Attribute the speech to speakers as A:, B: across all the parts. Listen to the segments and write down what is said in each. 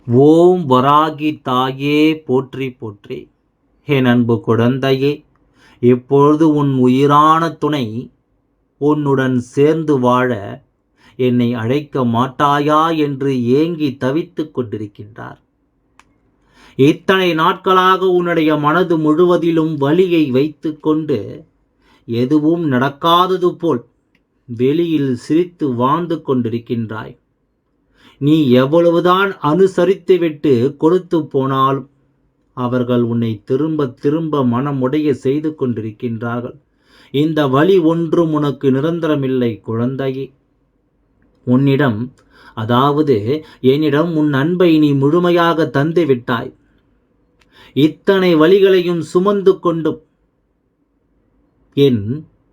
A: ஓம் வராகி தாயே போற்றி போற்றி. என் அன்பு குழந்தையே, இப்பொழுது உன் உயிரான துணை உன்னுடன் சேர்ந்து வாழ என்னை அழைக்க மாட்டாயா என்று ஏங்கி தவித்துக் கொண்டிருக்கின்றார். இத்தனை நாட்களாக உன்னுடைய மனது முழுவதிலும் வலியை வைத்து கொண்டு எதுவும் நடக்காதது போல் வெளியில் சிரித்து வாழ்ந்து கொண்டிருக்கின்றாய். நீ எவ்வளவுதான் அனுசரித்துவிட்டு கொடுத்து போனாலும் அவர்கள் உன்னை திரும்ப திரும்ப மனமுடைய செய்து கொண்டிருக்கின்றார்கள். இந்த வழி ஒன்றும் உனக்கு நிரந்தரமில்லை குழந்தையே. உன்னிடம், அதாவது என்னிடம் உன் அன்பை நீ முழுமையாக தந்து விட்டாய். இத்தனை வழிகளையும் சுமந்து கொண்டும் என்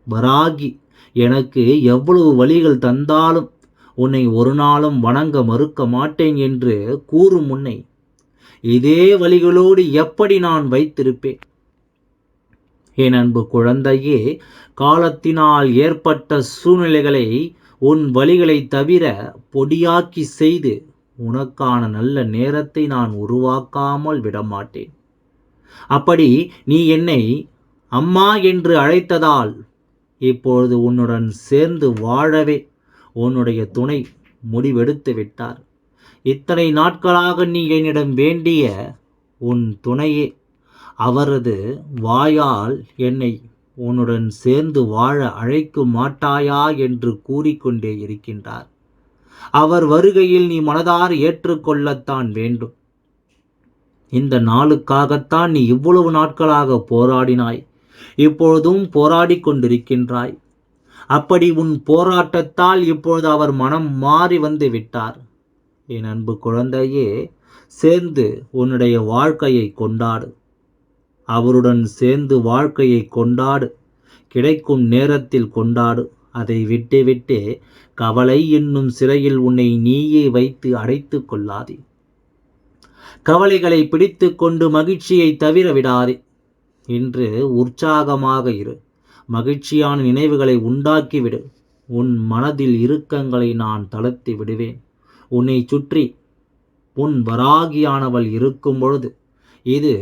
A: வராகி எனக்கு எவ்வளவு வழிகள் தந்தாலும் உன்னை ஒரு நாளும் வணங்க மறுக்க மாட்டேன் என்று கூறும் முன்னை இதே வழிகளோடு எப்படி நான் வைத்திருப்பேன்? என் அன்பு குழந்தையே, காலத்தினால் ஏற்பட்ட சூழ்நிலைகளை உன் வழிகளை தவிர பொடியாக்கி செய்து உனக்கான நல்ல நேரத்தை நான் உருவாக்காமல் விடமாட்டேன். அப்படி நீ என்னை அம்மா என்று அழைத்ததால் இப்பொழுது உன்னுடன் சேர்ந்து வாழவே உன்னுடைய துணை முடிவெடுத்து விட்டார். இத்தனை நாட்களாக நீ என்னிடம் வேண்டிய உன் துணையே அவரது வாயால் என்னை உன்னுடன் சேர்ந்து வாழ அழைக்க மாட்டாயா என்று கூறிக்கொண்டே இருக்கின்றார். அவர் வருகையில் நீ மனதார ஏற்றுக்கொள்ளத்தான் வேண்டும். இந்த நாளுக்காகத்தான் நீ இவ்வளவு நாட்களாக போராடினாய், இப்பொழுதும் போராடி கொண்டிருக்கின்றாய். அப்படி உன் போராட்டத்தால் இப்பொழுது அவர் மனம் மாறி வந்து விட்டார். என் அன்பு குழந்தையே, சேர்ந்து உன்னுடைய வாழ்க்கையை கொண்டாடு. அவருடன் சேர்ந்து வாழ்க்கையை கொண்டாடு. கிடைக்கும் நேரத்தில் கொண்டாடு. அதை விட்டு கவலை என்னும் சிறையில் உன்னை நீயே வைத்து அடைத்து கொள்ளாதே. கவலைகளை பிடித்து கொண்டு மகிழ்ச்சியை தவிர விடாதே. இன்று உற்சாகமாக இரு. மகிழ்ச்சியான நினைவுகளை உண்டாக்கிவிடு. உன் மனதில் இறுக்கங்களை நான் தளர்த்தி விடுவேன். உன்னை சுற்றி உன் வராகியானவள் இருக்கும் பொழுது, இது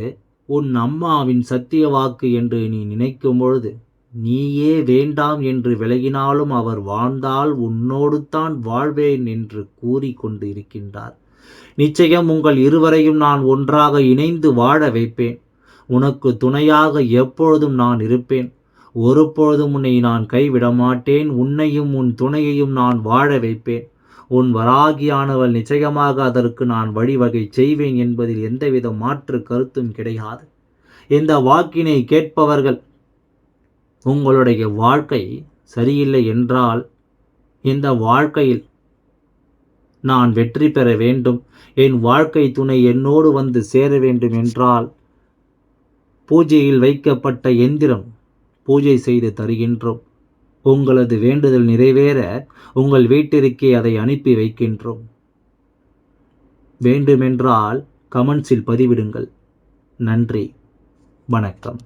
A: உன் அம்மாவின் சத்திய வாக்கு என்று நீ நினைக்கும் பொழுது, நீயே வேண்டாம் என்று விலகினாலும் அவர் வாழ்ந்தால் உன்னோடு தான் வாழ்வேன் என்று கூறிக்கொண்டு இருக்கின்றார். நிச்சயம் உங்கள் இருவரையும் நான் ஒன்றாக இணைந்து வாழ வைப்பேன். உனக்கு துணையாக எப்பொழுதும் நான் இருப்பேன். ஒரு பொழுதும் உன்னை நான் கைவிட மாட்டேன். உன்னையும் உன் துணையையும் நான் வாழ வைப்பேன். உன் வராகியானவள் நிச்சயமாக அதற்கு நான் வழிவகை செய்வேன் என்பதில் எந்தவித மாற்று கருத்தும் கிடையாது. இந்த வாக்கினை கேட்பவர்கள் உங்களுடைய வாழ்க்கை சரியில்லை என்றால், இந்த வாழ்க்கையில் நான் வெற்றி பெற வேண்டும், என் வாழ்க்கை துணை என்னோடு வந்து சேர வேண்டும் என்றால், பூஜையில் வைக்கப்பட்ட எந்திரம் பூஜை செய்து தருகின்றோம். உங்களது வேண்டுதல் நிறைவேற உங்கள் வீட்டிற்கே அதை அனுப்பி வைக்கின்றோம். வேண்டுமென்றால் கமெண்ட்ஸில் பதிவிடுங்கள். நன்றி, வணக்கம்.